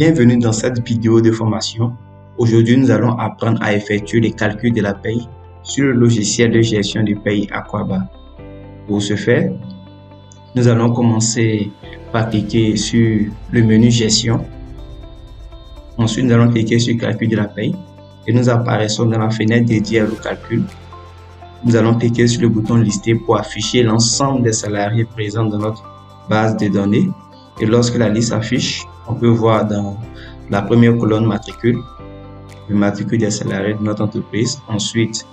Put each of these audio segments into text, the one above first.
Bienvenue dans cette vidéo de formation. Aujourd'hui, nous allons apprendre à effectuer les calculs de la paye sur le logiciel de gestion de paye Aquaba. Pour ce faire, nous allons commencer par cliquer sur le menu gestion. Ensuite, nous allons cliquer sur calcul de la paye et nous apparaissons dans la fenêtre dédiée au calcul. Nous allons cliquer sur le bouton lister pour afficher l'ensemble des salariés présents dans notre base de données. Et lorsque la liste affiche, on peut voir dans la première colonne matricule, le matricule des salariés de notre entreprise. Ensuite,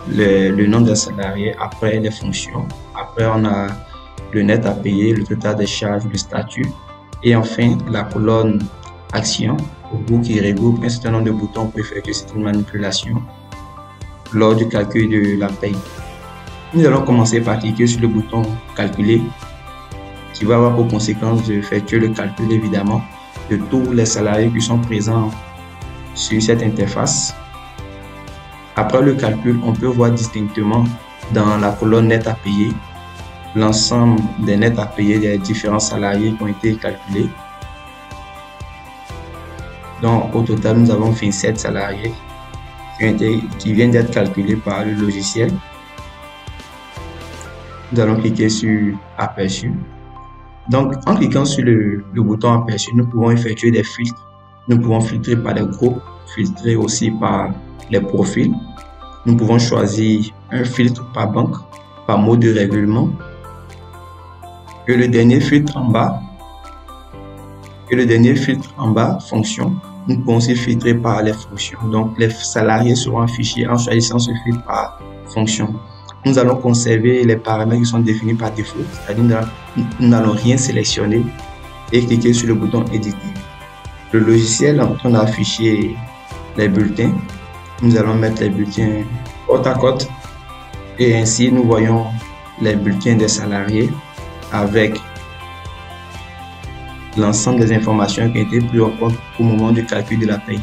le nom des salariés, après les fonctions. Après, on a le net à payer, le total des charges, le statut. Et enfin, la colonne action, qui regroupe un certain nombre de boutons pour effectuer cette manipulation lors du calcul de la paye. Nous allons commencer par cliquer sur le bouton calculer, qui va avoir pour conséquence d'effectuer le calcul évidemment de tous les salariés qui sont présents sur cette interface. Après le calcul, on peut voir distinctement dans la colonne net à payer l'ensemble des nets à payer des différents salariés qui ont été calculés. Donc au total, nous avons 27 salariés qui viennent d'être calculés par le logiciel. Nous allons cliquer sur aperçu. Donc, en cliquant sur le bouton aperçu, nous pouvons effectuer des filtres. Nous pouvons filtrer par les groupes, filtrer aussi par les profils. Nous pouvons choisir un filtre par banque, par mode de règlement. Et le dernier filtre en bas, fonction. Nous pouvons aussi filtrer par les fonctions. Donc, les salariés seront affichés en choisissant ce filtre par fonction. Nous allons conserver les paramètres qui sont définis par défaut, c'est-à-dire nous n'allons rien sélectionner et cliquer sur le bouton éditer. Le logiciel est en train d'afficher les bulletins. Nous allons mettre les bulletins côte à côte et ainsi nous voyons les bulletins des salariés avec l'ensemble des informations qui ont été prises en compte au moment du calcul de la paye.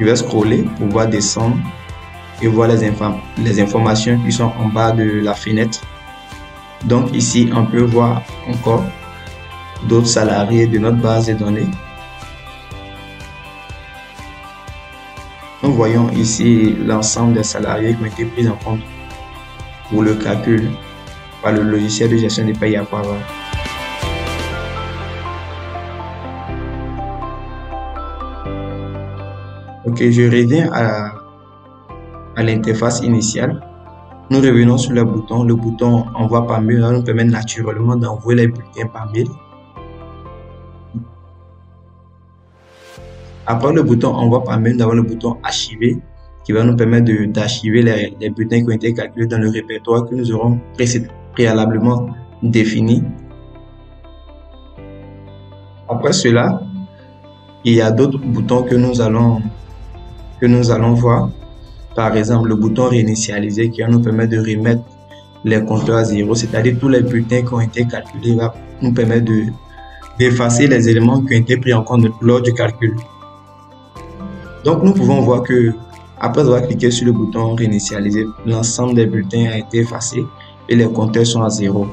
Je vais scroller pour voir descendre et voir les informations qui sont en bas de la fenêtre. Donc ici, on peut voir encore d'autres salariés de notre base de données. Nous voyons ici l'ensemble des salariés qui ont été pris en compte pour le calcul par le logiciel de gestion des payes Aquaba. Ok, je reviens à l'interface initiale. Nous revenons sur le bouton envoi par mail nous permet naturellement d'envoyer les bulletins par mail. Après le bouton envoi par mail, nous avons le bouton archiver qui va nous permettre d'archiver les bulletins qui ont été calculés dans le répertoire que nous aurons préalablement défini. Après cela, il y a d'autres boutons que nous allons voir. Par exemple, le bouton réinitialiser qui va nous permettre de remettre les compteurs à zéro, c'est-à-dire tous les bulletins qui ont été calculés va nous permettre d'effacer les éléments qui ont été pris en compte lors du calcul. Donc, nous pouvons voir que après avoir cliqué sur le bouton réinitialiser, l'ensemble des bulletins a été effacé et les compteurs sont à zéro.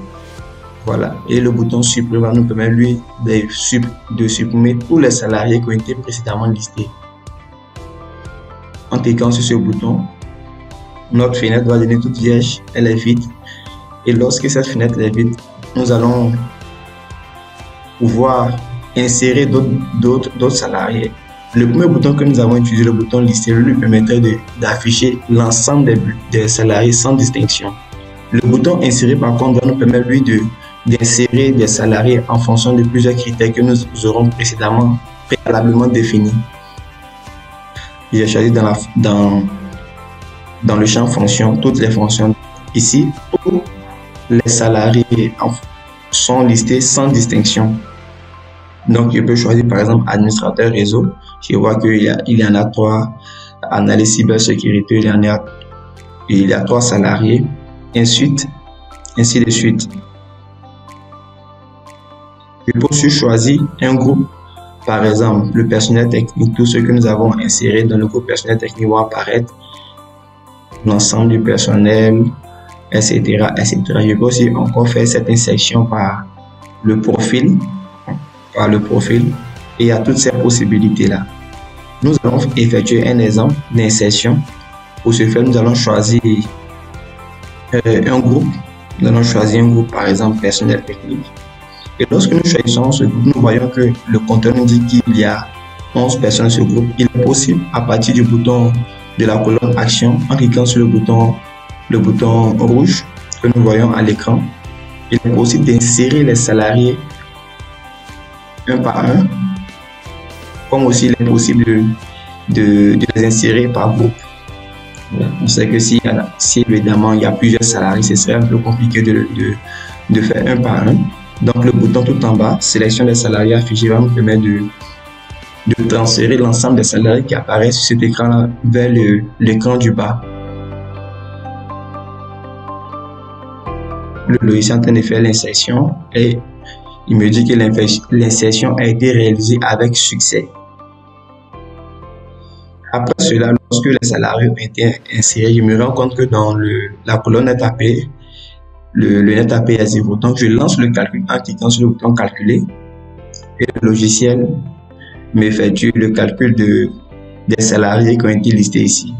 Voilà. Et le bouton supprimer va nous permettre lui de supprimer tous les salariés qui ont été précédemment listés. En cliquant sur ce bouton, notre fenêtre va devenir toute vierge, elle est vide. Et lorsque cette fenêtre est vide, nous allons pouvoir insérer d'autres salariés. Le premier bouton que nous avons utilisé, le bouton lister, lui permettrait d'afficher l'ensemble des salariés sans distinction. Le bouton insérer par contre va nous permettre lui d'insérer des salariés en fonction de plusieurs critères que nous aurons préalablement définis. J'ai choisi dans le champ fonction toutes les fonctions. Ici, tous les salariés sont listés sans distinction. Donc, je peux choisir par exemple administrateur réseau. Je vois qu'il y en a 3. Analyse cybersécurité, il y a 3 salariés. Ainsi de suite. Je peux aussi choisir un groupe. Par exemple, le personnel technique, tout ce que nous avons inséré dans le groupe personnel technique va apparaître, l'ensemble du personnel, etc., etc. Je peux aussi encore faire cette insertion par le profil. Et il y a toutes ces possibilités-là. Nous allons effectuer un exemple d'insertion. Pour ce faire, nous allons choisir un groupe. Nous allons choisir un groupe, par exemple, personnel technique. Et lorsque nous choisissons ce groupe, nous voyons que le compteur nous dit qu'il y a 11 personnes sur ce groupe. Il est possible, à partir du bouton de la colonne Action, en cliquant sur le bouton rouge que nous voyons à l'écran, il est possible d'insérer les salariés un par un, comme aussi il est possible de les insérer par groupe. On sait que si évidemment il y a plusieurs salariés, ce serait un peu compliqué de faire un par un. Donc le bouton tout en bas, sélection des salariés affichés, va nous permettre de transférer l'ensemble des salariés qui apparaissent sur cet écran-là vers l'écran du bas. Le logiciel est en train de faire l'insertion et il me dit que l'insertion a été réalisée avec succès. Après cela, lorsque les salariés ont été insérés, je me rends compte que dans la colonne net API, le net API est 0. Donc, je lance le calcul en cliquant sur le bouton calculer et le logiciel m'effectue le calcul des salariés qui ont été listés ici.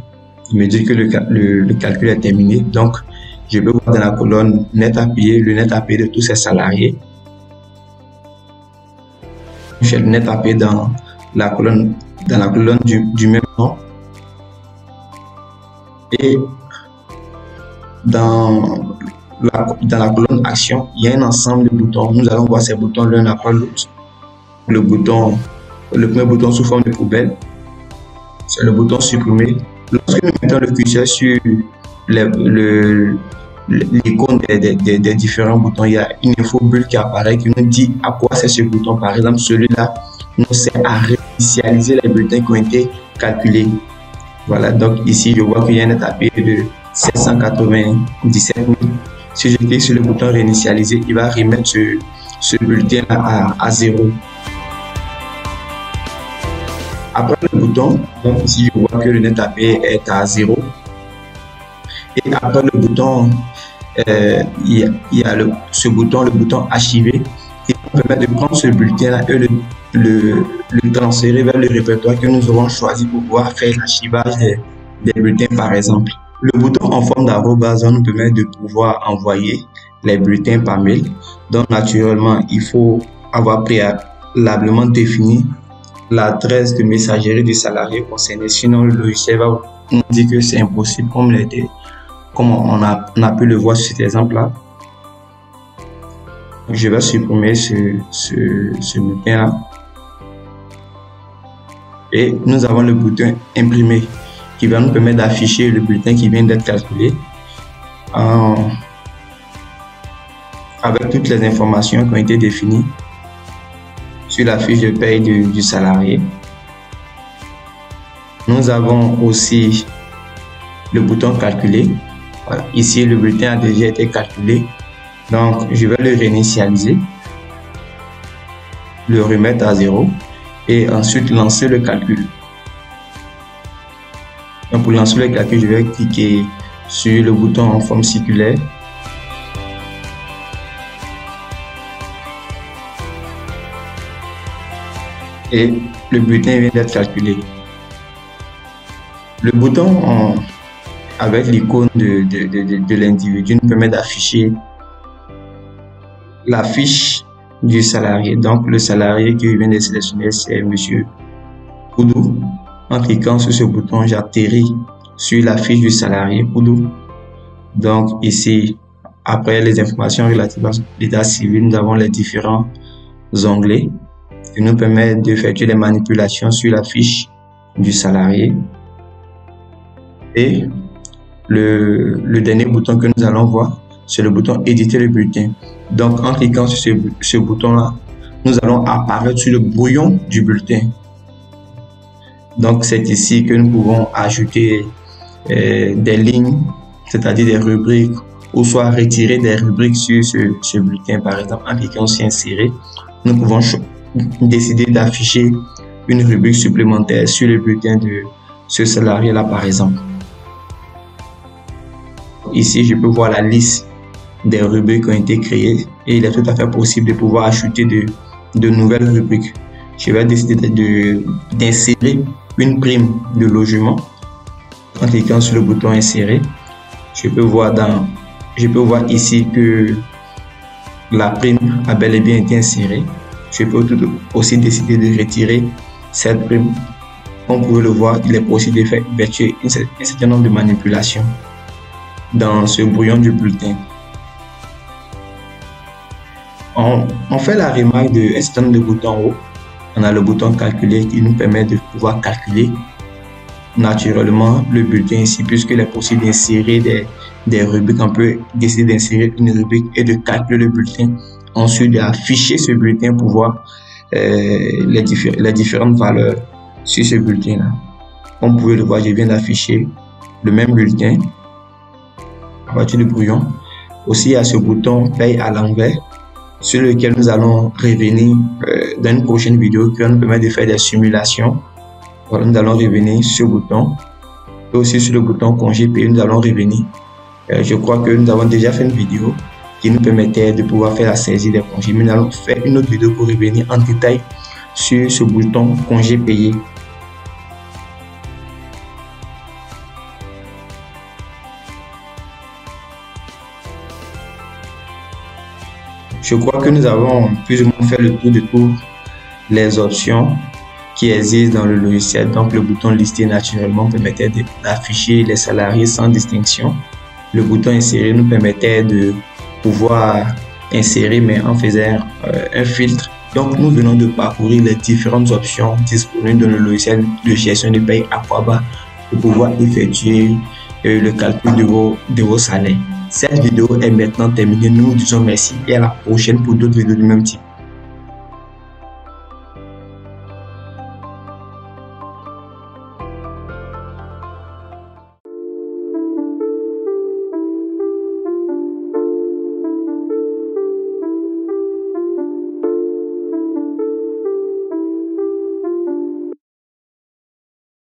Il me dit que le calcul est terminé. Donc, je peux voir dans la colonne net API, le net API de tous ces salariés. J'ai le net API dans la colonne du même nom. Et dans la colonne action, il y a un ensemble de boutons. Nous allons voir ces boutons l'un après l'autre. Le premier bouton sous forme de poubelle, c'est le bouton supprimer. Lorsque nous mettons le curseur sur l'icône des différents boutons, il y a une info bulle qui apparaît qui nous dit à quoi c'est ce bouton. Par exemple, celui-là nous sert à réinitialiser les bulletins qui ont été calculés. Voilà, donc ici je vois qu'il y a un net API de 797 000. Si je clique sur le bouton réinitialiser, il va remettre ce bulletin à 0. Après le bouton, donc ici je vois que le net API est à 0. Et après le bouton, il y a ce bouton, le bouton archiver, qui va permettre de prendre ce bulletin-là et le transférer vers le répertoire que nous aurons choisi pour pouvoir faire l'archivage des bulletins par exemple. Le bouton en forme d'arrobase nous permet de pouvoir envoyer les bulletins par mail. Donc naturellement, il faut avoir préalablement défini l'adresse de messagerie du salarié concerné. Sinon, le logiciel va nous dire que c'est impossible comme on a pu le voir sur cet exemple-là. Je vais supprimer ce bulletin-là. Et nous avons le bouton imprimer qui va nous permettre d'afficher le bulletin qui vient d'être calculé avec toutes les informations qui ont été définies sur la fiche de paie du salarié. Nous avons aussi le bouton calculer. Voilà. Ici, le bulletin a déjà été calculé. Donc, je vais le réinitialiser, le remettre à 0 et ensuite lancer le calcul. Donc, pour lancer le calcul, je vais cliquer sur le bouton en forme circulaire. Et le bulletin vient d'être calculé. Le bouton avec l'icône de l'individu nous permet d'afficher la fiche du salarié. Donc, le salarié qui vient de sélectionner, c'est Monsieur Poudou. En cliquant sur ce bouton, j'atterris sur la fiche du salarié Poudou. Donc, ici, après les informations relatives à l'état civil, nous avons les différents onglets qui nous permettent d'effectuer des manipulations sur la fiche du salarié. Et le dernier bouton que nous allons voir, c'est le bouton éditer le bulletin. Donc, en cliquant sur ce bouton-là, nous allons apparaître sur le brouillon du bulletin. Donc, c'est ici que nous pouvons ajouter des lignes, c'est-à-dire des rubriques, ou soit retirer des rubriques sur ce bulletin. Par exemple, en cliquant sur insérer, nous pouvons décider d'afficher une rubrique supplémentaire sur le bulletin de ce salarié-là, par exemple. Ici, je peux voir la liste des rubriques qui ont été créées et il est tout à fait possible de pouvoir ajouter de nouvelles rubriques. je vais décider d'insérer une prime de logement. En cliquant sur le bouton insérer, je peux voir ici que la prime a bel et bien été insérée. Je peux aussi décider de retirer cette prime. Comme vous pouvez le voir, il est possible d'effectuer un certain nombre de manipulations dans ce brouillon du bulletin. On fait la remarque d'un certain nombre de boutons en haut. On a le bouton calculer qui nous permet de pouvoir calculer naturellement le bulletin ici, puisqu'il est possible d'insérer des rubriques. On peut décider d'insérer une rubrique et de calculer le bulletin. Ensuite, d'afficher ce bulletin pour voir les différentes valeurs sur ce bulletin-là. Comme vous pouvez le voir, je viens d'afficher le même bulletin à partir du brouillon. Aussi, il y a ce bouton paye à l'envers sur lequel nous allons revenir dans une prochaine vidéo qui va nous permettre de faire des simulations. Voilà, nous allons revenir sur ce bouton. Et aussi sur le bouton congé payé, nous allons revenir. Je crois que nous avons déjà fait une vidéo qui nous permettait de pouvoir faire la saisie des congés. Mais nous allons faire une autre vidéo pour revenir en détail sur ce bouton congé payé. Je crois que nous avons plus ou moins fait le tour de toutes les options qui existent dans le logiciel. Donc le bouton lister naturellement permettait d'afficher les salariés sans distinction. Le bouton insérer nous permettait de pouvoir insérer mais en faisant un filtre. Donc nous venons de parcourir les différentes options disponibles dans le logiciel de gestion de paye Aquaba pour pouvoir effectuer le calcul de vos salaires. Cette vidéo est maintenant terminée. Nous vous disons merci et à la prochaine pour d'autres vidéos du même type.